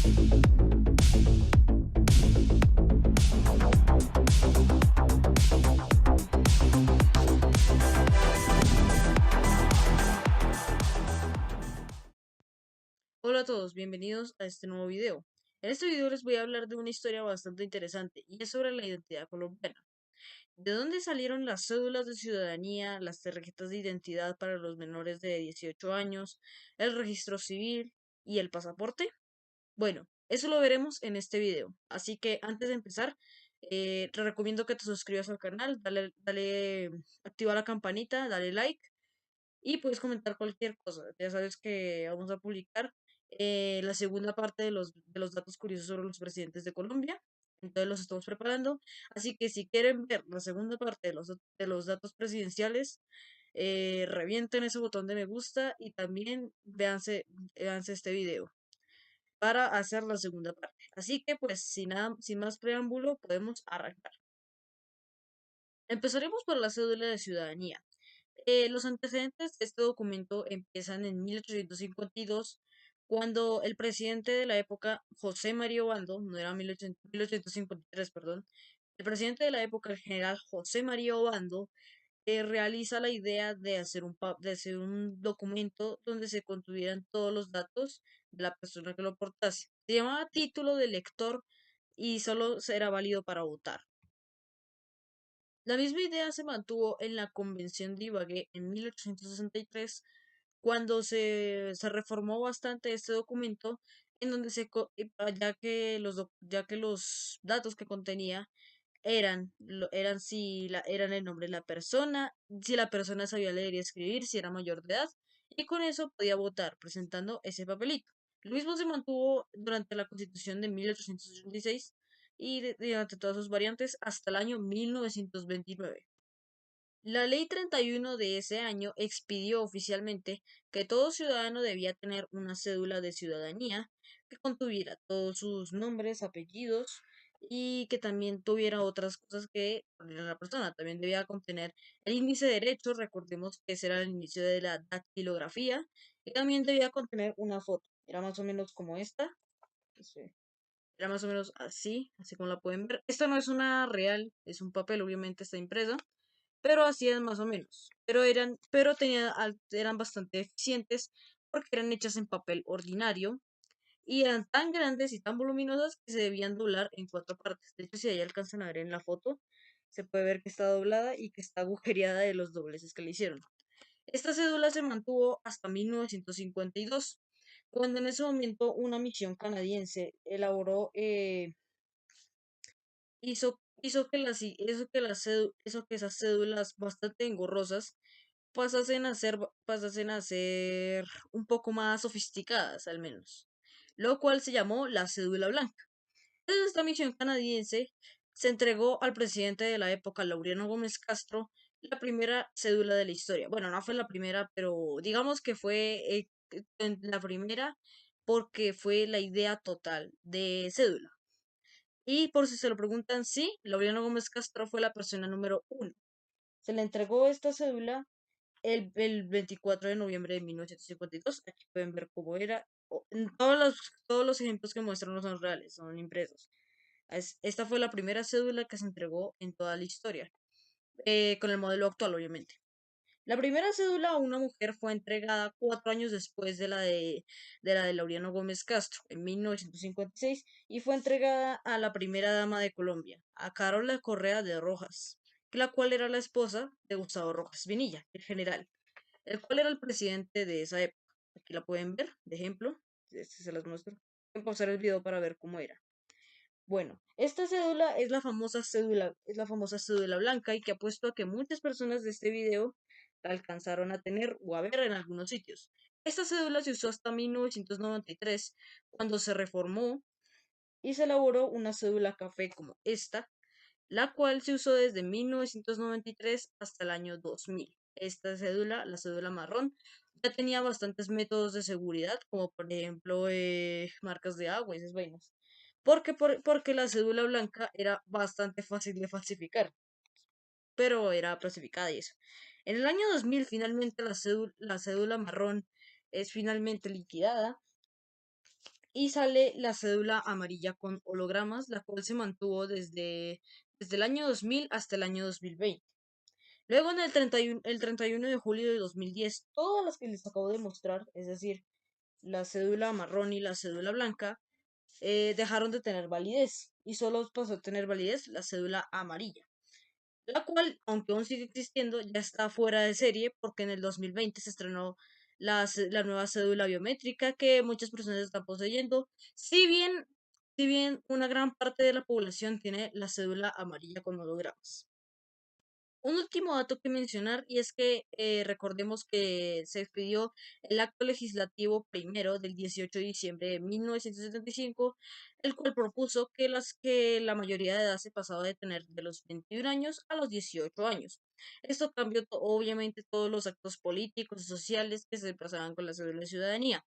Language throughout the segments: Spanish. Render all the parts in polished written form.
Hola a todos, bienvenidos a este nuevo video. En este video les voy a hablar de una historia bastante interesante y es sobre la identidad colombiana. ¿De dónde salieron las cédulas de ciudadanía, las tarjetas de identidad para los menores de 18 años, el registro civil y el pasaporte? Bueno, eso lo veremos en este video. Así que antes de empezar, te recomiendo que te suscribas al canal, activa la campanita, dale like y puedes comentar cualquier cosa. Ya sabes que vamos a publicar la segunda parte de los datos curiosos sobre los presidentes de Colombia. Entonces los estamos preparando. Así que si quieren ver la segunda parte de los datos presidenciales, revienten ese botón de me gusta y también véanse este video para hacer la segunda parte. Así que pues sin más preámbulo, podemos arrancar. Empezaremos por la cédula de ciudadanía. Los antecedentes de este documento empiezan en 1852, cuando el presidente de la época, José María Obando, no era 1853, perdón, el presidente de la época, el general José María Obando, realiza la idea de hacer un documento donde se contuvieran todos los datos de la persona que lo portase. Se llamaba título de lector y solo será válido para votar. La misma idea se mantuvo en la Convención de Ibagué en 1863, cuando se reformó bastante este documento, en donde ya que los datos que contenía eran el nombre de la persona, si la persona sabía leer y escribir, si era mayor de edad, y con eso podía votar presentando ese papelito. Lo mismo se mantuvo durante la Constitución de 1886 y durante todas sus variantes hasta el año 1929. La Ley 31 de ese año expidió oficialmente que todo ciudadano debía tener una cédula de ciudadanía que contuviera todos sus nombres, apellidos y que también tuviera otras cosas que poner a la persona. También debía contener el índice de derechos, recordemos que ese era el inicio de la dactilografía, y también debía contener una foto. Era más o menos como esta. Sí. Era más o menos así como la pueden ver. Esta no es una real, es un papel, obviamente está impresa, pero así es más o menos. Eran bastante eficientes porque eran hechas en papel ordinario y eran tan grandes y tan voluminosas que se debían doblar en cuatro partes. De hecho, si ahí alcanzan a ver en la foto, se puede ver que está doblada y que está agujereada de los dobleces que le hicieron. Esta cédula se mantuvo hasta 1952, cuando en ese momento una misión canadiense hizo que esas cédulas bastante engorrosas pasasen a ser un poco más sofisticadas, al menos, lo cual se llamó la cédula blanca. Entonces, esta misión canadiense se entregó al presidente de la época, Laureano Gómez Castro, la primera cédula de la historia. Bueno, no fue la primera, pero digamos que fue la primera porque fue la idea total de cédula. Y por si se lo preguntan, sí, Laureano Gómez Castro fue la persona número uno. Se le entregó esta cédula el 24 de noviembre de 1952. Aquí pueden ver cómo era. Todos los ejemplos que muestran no son reales, son impresos. Esta fue la primera cédula que se entregó en toda la historia, con el modelo actual, obviamente. La primera cédula a una mujer fue entregada 4 años después de la de Laureano Gómez Castro, en 1956, y fue entregada a la primera dama de Colombia, a Carola Correa de Rojas, la cual era la esposa de Gustavo Rojas Vinilla, el general, el cual era el presidente de esa época. Aquí la pueden ver, de ejemplo, se las muestro. Pueden pausar el video para ver cómo era. Bueno, esta cédula es la famosa cédula blanca y que apuesto a que muchas personas de este video la alcanzaron a tener o a ver en algunos sitios. Esta cédula se usó hasta 1993, cuando se reformó y se elaboró una cédula café como esta, la cual se usó desde 1993 hasta el año 2000. Esta cédula, la cédula marrón, ya tenía bastantes métodos de seguridad, como por ejemplo marcas de agua y esas vainas. Porque la cédula blanca era bastante fácil de falsificar, pero era clasificada y eso. En el año 2000, finalmente, la cédula marrón es finalmente liquidada y sale la cédula amarilla con hologramas, la cual se mantuvo desde el año 2000 hasta el año 2020. Luego en el 31 de julio de 2010, todas las que les acabo de mostrar, es decir, la cédula marrón y la cédula blanca, dejaron de tener validez y solo pasó a tener validez la cédula amarilla, la cual, aunque aún sigue existiendo, ya está fuera de serie porque en el 2020 se estrenó la nueva cédula biométrica que muchas personas están poseyendo, si bien, si bien una gran parte de la población tiene la cédula amarilla con hologramas. Un último dato que mencionar y es que recordemos que se expidió el acto legislativo primero del 18 de diciembre de 1975, el cual propuso que la mayoría de edad se pasaba de tener de los 21 años a los 18 años. Esto cambió obviamente todos los actos políticos y sociales que se pasaban con la cédula de ciudadanía.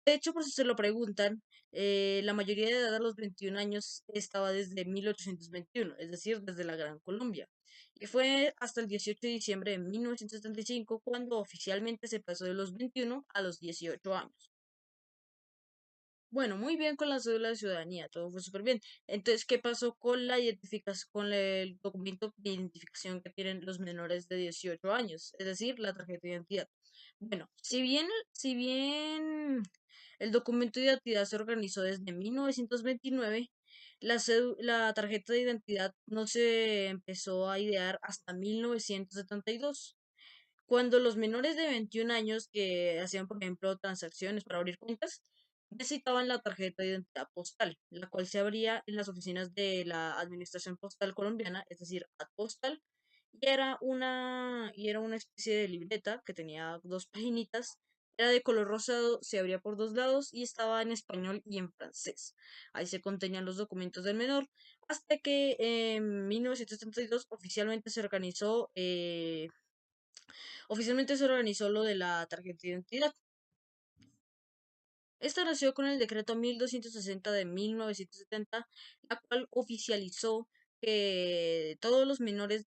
De hecho, por si se lo preguntan, la mayoría de edad a los 21 años estaba desde 1821, es decir, desde la Gran Colombia. Y fue hasta el 18 de diciembre de 1975 cuando oficialmente se pasó de los 21 a los 18 años. Bueno, muy bien con la cédula de ciudadanía, todo fue súper bien. Entonces, ¿qué pasó con la identificación, con el documento de identificación que tienen los menores de 18 años? Es decir, la tarjeta de identidad. Bueno, si bien el documento de identidad se organizó desde 1929, la tarjeta de identidad no se empezó a idear hasta 1972 cuando los menores de 21 años que hacían, por ejemplo, transacciones para abrir cuentas, necesitaban la tarjeta de identidad postal, la cual se abría en las oficinas de la Administración Postal Colombiana, es decir, Postal, y era una especie de libreta que tenía dos paginitas, era de color rosado, se abría por dos lados y estaba en español y en francés. Ahí se contenían los documentos del menor, hasta que en 1972 oficialmente se organizó lo de la tarjeta de identidad. Esta nació con el decreto 1260 de 1970, la cual oficializó que todos los mayores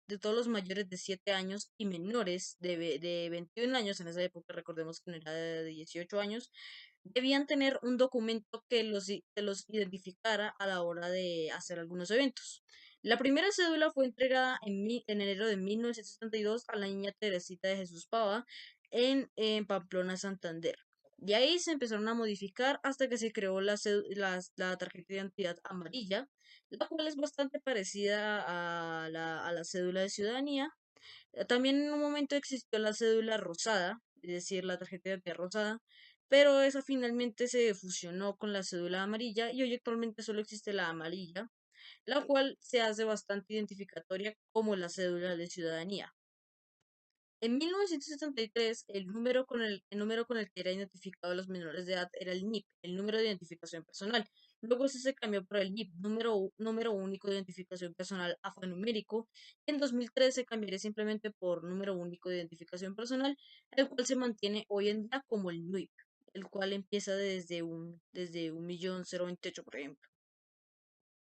de 7 años y menores de 21 años, en esa época recordemos que no era de 18 años, debían tener un documento que los identificara a la hora de hacer algunos eventos. La primera cédula fue entregada en enero de 1972 a la niña Teresita de Jesús Pava en Pamplona, Santander. De ahí se empezaron a modificar hasta que se creó la tarjeta de identidad amarilla, la cual es bastante parecida a la cédula de ciudadanía. También en un momento existió la cédula rosada, es decir, la tarjeta de identidad rosada, pero esa finalmente se fusionó con la cédula amarilla y hoy actualmente solo existe la amarilla, la cual se hace bastante identificatoria como la cédula de ciudadanía. En 1973, el número con el que era identificado a los menores de edad era el NIP, el número de identificación personal. Luego ese se cambió por el NIP, número único de identificación personal alfanumérico. En 2013 se cambiaría simplemente por número único de identificación personal, el cual se mantiene hoy en día como el NUIP, el cual empieza desde un millón cero veintiocho, por ejemplo.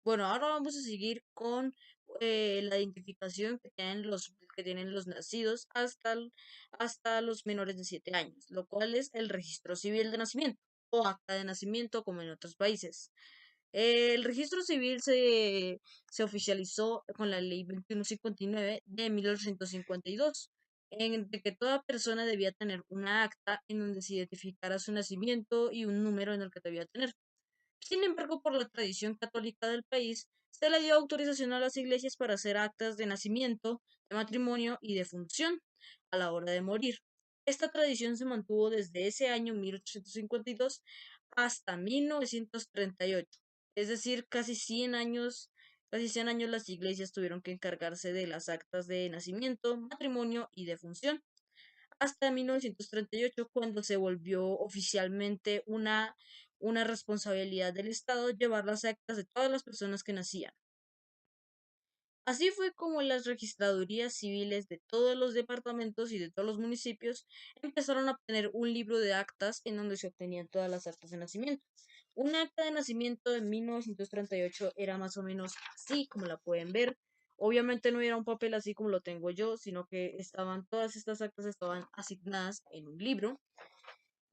Bueno, ahora vamos a seguir con la identificación que tienen los nacidos hasta los menores de 7 años, lo cual es el registro civil de nacimiento o acta de nacimiento, como en otros países. El registro civil se oficializó con la ley 2159 de 1852, en de que toda persona debía tener una acta en donde se identificara su nacimiento y un número en el que debía tener. Sin embargo, por la tradición católica del país, se le dio autorización a las iglesias para hacer actas de nacimiento, de matrimonio y de función a la hora de morir. Esta tradición se mantuvo desde ese año 1852 hasta 1938, es decir, casi 100 años las iglesias tuvieron que encargarse de las actas de nacimiento, matrimonio y de función hasta 1938, cuando se volvió oficialmente una responsabilidad del Estado llevar las actas de todas las personas que nacían. Así fue como las registradurías civiles de todos los departamentos y de todos los municipios empezaron a obtener un libro de actas en donde se obtenían todas las actas de nacimiento. Un acta de nacimiento de 1938 era más o menos así como la pueden ver. Obviamente no era un papel así como lo tengo yo, sino que todas estas actas estaban asignadas en un libro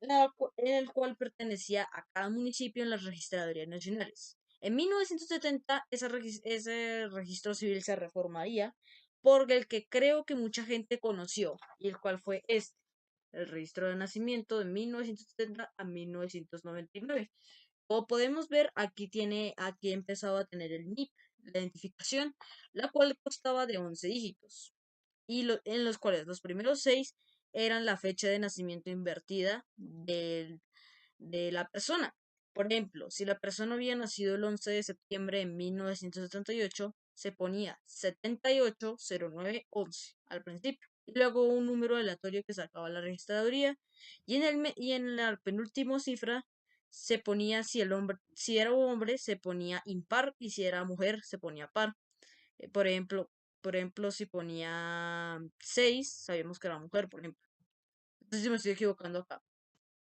en el cual pertenecía a cada municipio en las registradurías nacionales. En 1970 ese registro civil se reformaría por el que creo que mucha gente conoció, y el cual fue el registro de nacimiento de 1970 a 1999. Como podemos ver, aquí empezaba a tener el NIP, la identificación, la cual constaba de 11 dígitos, en los cuales los primeros 6 eran la fecha de nacimiento invertida de la persona. Por ejemplo, si la persona había nacido el 11 de septiembre de 1978, se ponía 780911 al principio. Y luego un número aleatorio que sacaba la registraduría. Y en la penúltima cifra se ponía si era hombre, se ponía impar, y si era mujer, se ponía par. Eh, por ejemplo, por ejemplo, si ponía 6 sabíamos que era mujer, por ejemplo. Entonces, si me estoy equivocando acá.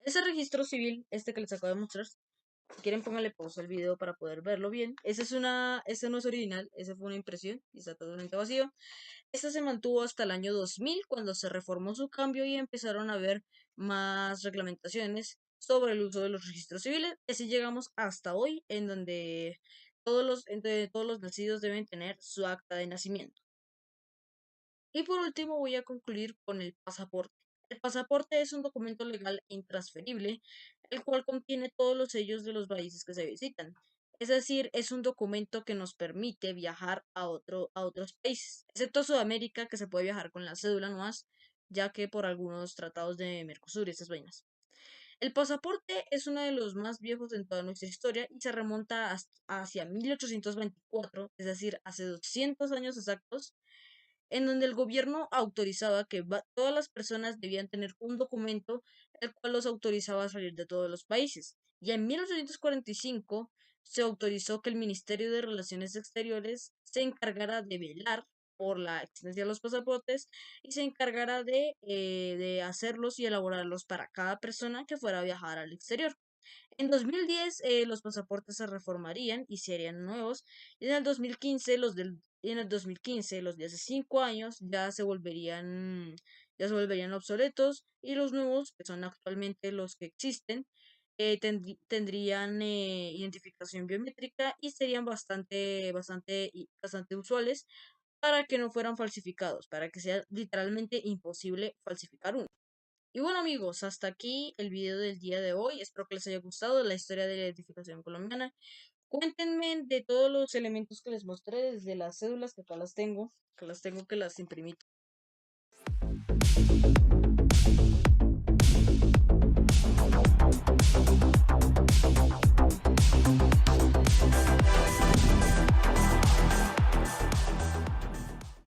Ese registro civil, este que les acabo de mostrar, si quieren pónganle pausa al video para poder verlo bien. Ese no es original, ese fue una impresión y está totalmente vacío. Este se mantuvo hasta el año 2000 cuando se reformó su cambio y empezaron a haber más reglamentaciones sobre el uso de los registros civiles. Así llegamos hasta hoy, en donde todos los nacidos deben tener su acta de nacimiento. Y por último voy a concluir con el pasaporte. El pasaporte es un documento legal e intransferible, el cual contiene todos los sellos de los países que se visitan. Es decir, es un documento que nos permite viajar a otros países, excepto Sudamérica, que se puede viajar con la cédula nomás, ya que por algunos tratados de Mercosur y esas vainas. El pasaporte es uno de los más viejos en toda nuestra historia y se remonta hacia 1824, es decir, hace 200 años exactos, en donde el gobierno autorizaba que todas las personas debían tener un documento el cual los autorizaba a salir de todos los países. Y en 1845 se autorizó que el Ministerio de Relaciones Exteriores se encargara de velar por la existencia de los pasaportes y se encargara de hacerlos y elaborarlos para cada persona que fuera a viajar al exterior. En 2010 los pasaportes se reformarían y se harían nuevos. Y en el 2015, los de hace 5 años, ya se volverían obsoletos y los nuevos, que son actualmente los que existen, tendrían identificación biométrica y serían bastante usuales para que no fueran falsificados, para que sea literalmente imposible falsificar uno. Y bueno amigos, hasta aquí el video del día de hoy. Espero que les haya gustado la historia de la identificación colombiana. Cuéntenme de todos los elementos que les mostré, desde las cédulas que acá las tengo, que las imprimí